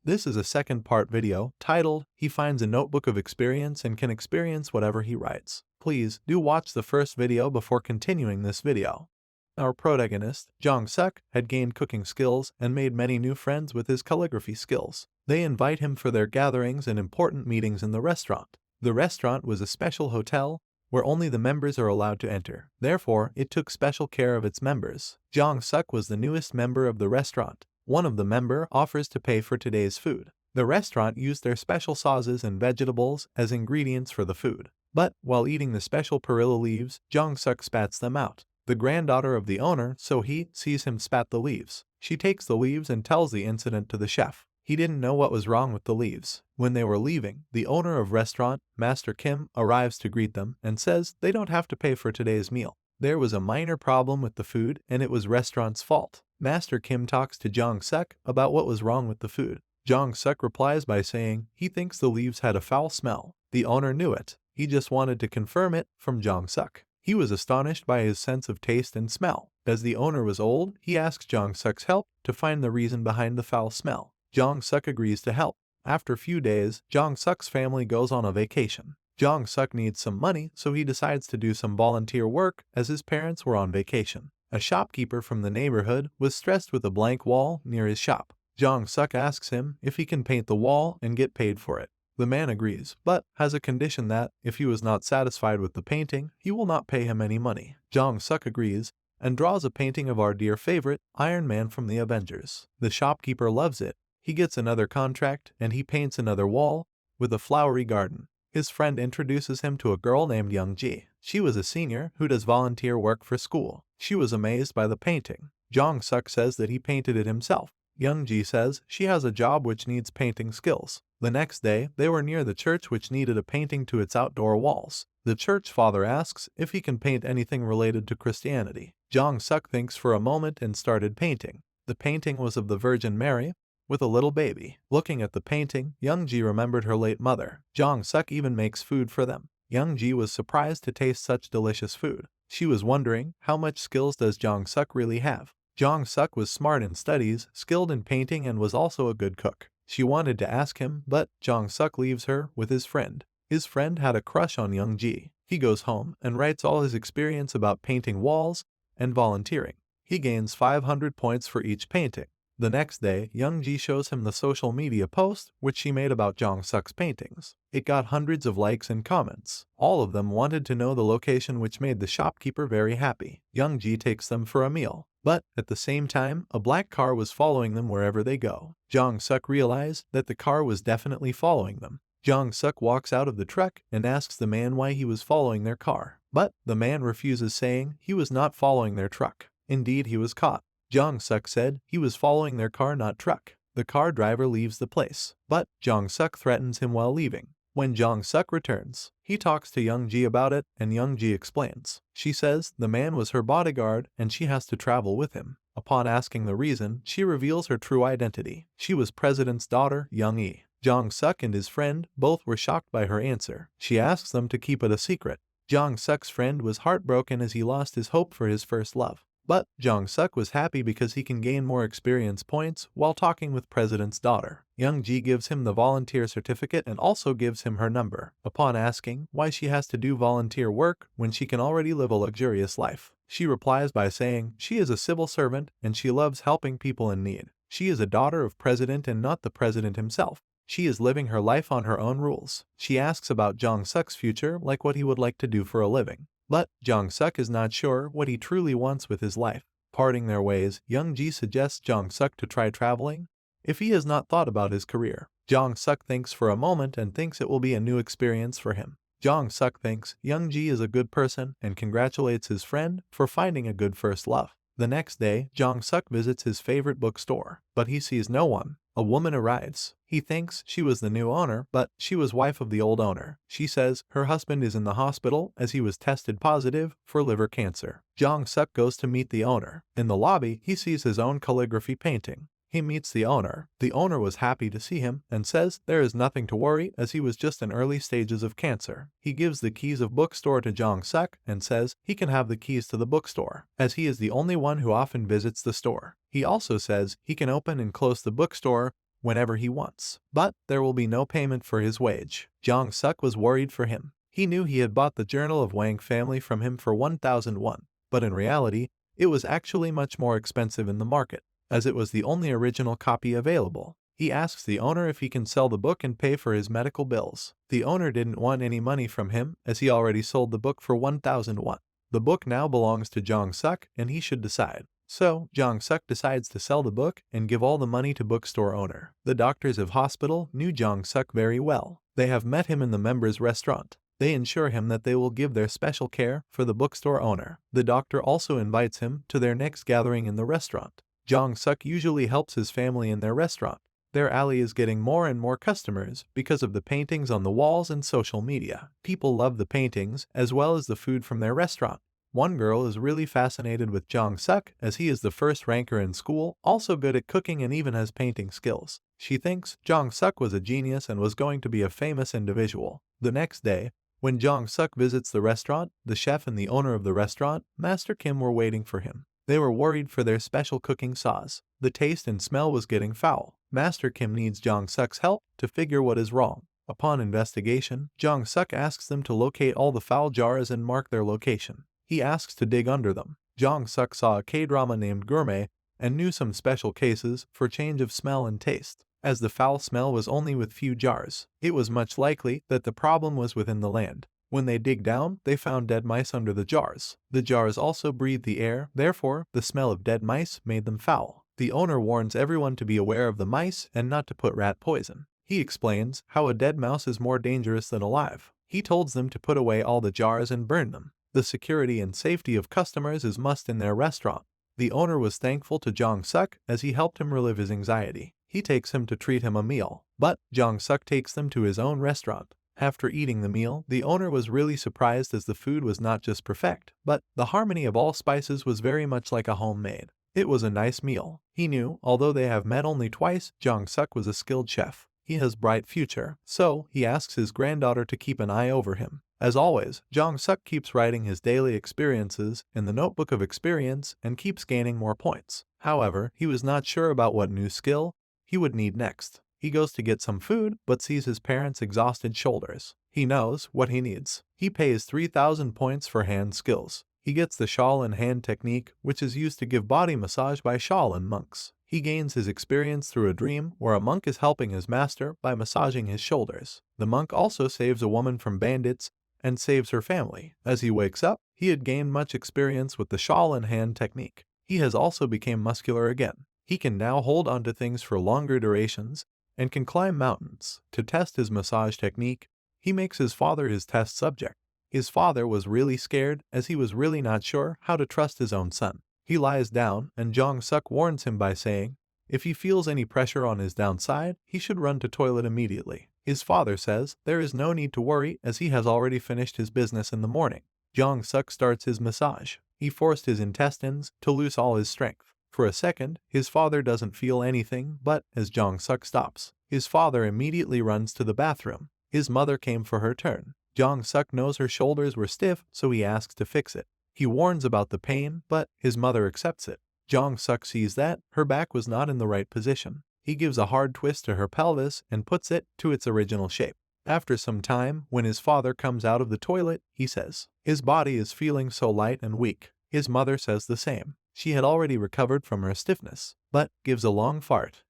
This is a second part video titled, "He finds a notebook of experience and can experience whatever he writes." Please do watch the first video before continuing this video. Our protagonist, Jong-suk, had gained cooking skills and made many new friends with his calligraphy skills. They invite him for their gatherings and important meetings in the restaurant. The restaurant was a special hotel where only the members are allowed to enter. Therefore, it took special care of its members. Jong-suk was the newest member of the restaurant. One of the member offers to pay for today's food. The restaurant used their special sauces and vegetables as ingredients for the food. But while eating the special perilla leaves, Jong-suk spats them out. The granddaughter of the owner, So-hee, sees him spat the leaves. She takes the leaves and tells the incident to the chef. He didn't know what was wrong with the leaves. When they were leaving, the owner of restaurant, Master Kim, arrives to greet them and says they don't have to pay for today's meal. There was a minor problem with the food and it was restaurant's fault. Master Kim talks to Jong-suk about what was wrong with the food. Jong-suk replies by saying he thinks the leaves had a foul smell. The owner knew it. He just wanted to confirm it from Jong-suk. He was astonished by his sense of taste and smell. As the owner was old, he asks Jong-suk's help to find the reason behind the foul smell. Jong-suk agrees to help. After a few days, Jong-suk's family goes on a vacation. Jong-suk needs some money, so he decides to do some volunteer work as his parents were on vacation. A shopkeeper from the neighborhood was stressed with a blank wall near his shop. Jong-suk asks him if he can paint the wall and get paid for it. The man agrees, but has a condition that, if he was not satisfied with the painting, he will not pay him any money. Jong-suk agrees and draws a painting of our dear favorite, Iron Man from the Avengers. The shopkeeper loves it. He gets another contract and he paints another wall with a flowery garden. His friend introduces him to a girl named Young-ji. She was a senior who does volunteer work for school. She was amazed by the painting. Jong-suk says that he painted it himself. Young-ji says she has a job which needs painting skills. The next day, they were near the church which needed a painting to its outdoor walls. The church father asks if he can paint anything related to Christianity. Jong-suk thinks for a moment and started painting. The painting was of the Virgin Mary with a little baby. Looking at the painting, Young-ji remembered her late mother. Jong-suk even makes food for them. Young-ji was surprised to taste such delicious food. She was wondering, how much skills does Jong-suk really have? Jong-suk was smart in studies, skilled in painting, and was also a good cook. She wanted to ask him, but Jong-suk leaves her with his friend. His friend had a crush on Young-ji. He goes home and writes all his experience about painting walls and volunteering. He gains 500 points for each painting. The next day, Young-ji shows him the social media post which she made about Jong-suk's paintings. It got hundreds of likes and comments. All of them wanted to know the location, which made the shopkeeper very happy. Young-ji takes them for a meal. But at the same time, a black car was following them wherever they go. Jong-suk realized that the car was definitely following them. Jong-suk walks out of the truck and asks the man why he was following their car. But the man refuses, saying he was not following their truck. Indeed, he was caught. Jong-suk said he was following their car, not truck. The car driver leaves the place, but Jong-suk threatens him while leaving. When Jong-suk returns, he talks to Young-ji about it, and Young-ji explains. She says the man was her bodyguard and she has to travel with him. Upon asking the reason, she reveals her true identity. She was president's daughter, Young-hee. Jong-suk and his friend both were shocked by her answer. She asks them to keep it a secret. Jong-suk's friend was heartbroken as he lost his hope for his first love. But Jong-suk was happy because he can gain more experience points while talking with president's daughter. Young-ji gives him the volunteer certificate and also gives him her number. Upon asking why she has to do volunteer work when she can already live a luxurious life, she replies by saying she is a civil servant and she loves helping people in need. She is a daughter of president and not the president himself. She is living her life on her own rules. She asks about Jong-suk's future, like what he would like to do for a living. But Jong-suk is not sure what he truly wants with his life. Parting their ways, Young-ji suggests Jong-suk to try traveling if he has not thought about his career. Jong-suk thinks for a moment and thinks it will be a new experience for him. Jong-suk thinks Young-ji is a good person and congratulates his friend for finding a good first love. The next day, Jong-suk visits his favorite bookstore, but he sees no one. A woman arrives. He thinks she was the new owner, but she was wife of the old owner. She says her husband is in the hospital as he was tested positive for liver cancer. Jong-suk goes to meet the owner. In the lobby, he sees his own calligraphy painting. He meets the owner. The owner was happy to see him and says there is nothing to worry as he was just in early stages of cancer. He gives the keys of bookstore to Jong-suk and says he can have the keys to the bookstore as he is the only one who often visits the store. He also says he can open and close the bookstore whenever he wants. But there will be no payment for his wage. Jong-suk was worried for him. He knew he had bought the Journal of Wang family from him for 1,000 won, but in reality, it was actually much more expensive in the market, as it was the only original copy available. He asks the owner if he can sell the book and pay for his medical bills. The owner didn't want any money from him, as he already sold the book for 1,000 won. The book now belongs to Jong-suk, and he should decide. So, Jong-suk decides to sell the book and give all the money to bookstore owner. The doctors of hospital knew Jong-suk very well. They have met him in the members' restaurant. They ensure him that they will give their special care for the bookstore owner. The doctor also invites him to their next gathering in the restaurant. Jong-suk usually helps his family in their restaurant. Their alley is getting more and more customers because of the paintings on the walls and social media. People love the paintings as well as the food from their restaurant. One girl is really fascinated with Jong-suk as he is the first ranker in school, also good at cooking and even has painting skills. She thinks Jong-suk was a genius and was going to be a famous individual. The next day, when Jong-suk visits the restaurant, the chef and the owner of the restaurant, Master Kim, were waiting for him. They were worried for their special cooking sauce. The taste and smell was getting foul. Master Kim needs Jong-suk's help to figure what is wrong. Upon investigation, Jong-suk asks them to locate all the foul jars and mark their location. He asks to dig under them. Jong-suk saw a K-drama named Gourmet and knew some special cases for change of smell and taste. As the foul smell was only with few jars, it was much likely that the problem was within the land. When they dig down, they found dead mice under the jars. The jars also breathed the air, therefore, the smell of dead mice made them foul. The owner warns everyone to be aware of the mice and not to put rat poison. He explains how a dead mouse is more dangerous than alive. He tells them to put away all the jars and burn them. The security and safety of customers is must in their restaurant. The owner was thankful to Jong-suk as he helped him relieve his anxiety. He takes him to treat him a meal, but Jong-suk takes them to his own restaurant. After eating the meal, the owner was really surprised as the food was not just perfect, but the harmony of all spices was very much like a homemade. It was a nice meal. He knew, although they have met only twice, Jong-suk was a skilled chef. He has bright future, so he asks his granddaughter to keep an eye over him. As always, Jong-suk keeps writing his daily experiences in the notebook of experience and keeps gaining more points. However, he was not sure about what new skill he would need next. He goes to get some food, but sees his parents' exhausted shoulders. He knows what he needs. He pays 3,000 points for hand skills. He gets the Shaolin hand technique, which is used to give body massage by Shaolin monks. He gains his experience through a dream where a monk is helping his master by massaging his shoulders. The monk also saves a woman from bandits and saves her family. As he wakes up, he had gained much experience with the Shaolin hand technique. He has also become muscular again. He can now hold onto things for longer durations and can climb mountains. To test his massage technique, he makes his father his test subject. His father was really scared as he was really not sure how to trust his own son. He lies down and Jong-suk warns him by saying, if he feels any pressure on his downside, he should run to toilet immediately. His father says there is no need to worry as he has already finished his business in the morning. Jong-suk starts his massage. He forced his intestines to loose all his strength. For a second, his father doesn't feel anything, but as Jong-suk stops, his father immediately runs to the bathroom. His mother came for her turn. Jong-suk knows her shoulders were stiff, so he asks to fix it. He warns about the pain, but his mother accepts it. Jong-suk sees that her back was not in the right position. He gives a hard twist to her pelvis and puts it to its original shape. After some time, when his father comes out of the toilet, he says, his body is feeling so light and weak. His mother says the same. She had already recovered from her stiffness, but gives a long fart.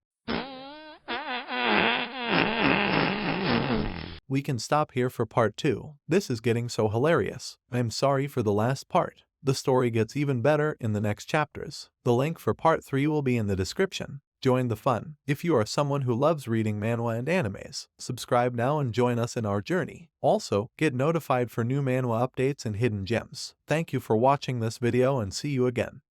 We can stop here for part 2. This is getting so hilarious. I'm sorry for the last part. The story gets even better in the next chapters. The link for part 3 will be in the description. Join the fun. If you are someone who loves reading manhwa and animes, subscribe now and join us in our journey. Also, get notified for new manhwa updates and hidden gems. Thank you for watching this video and see you again.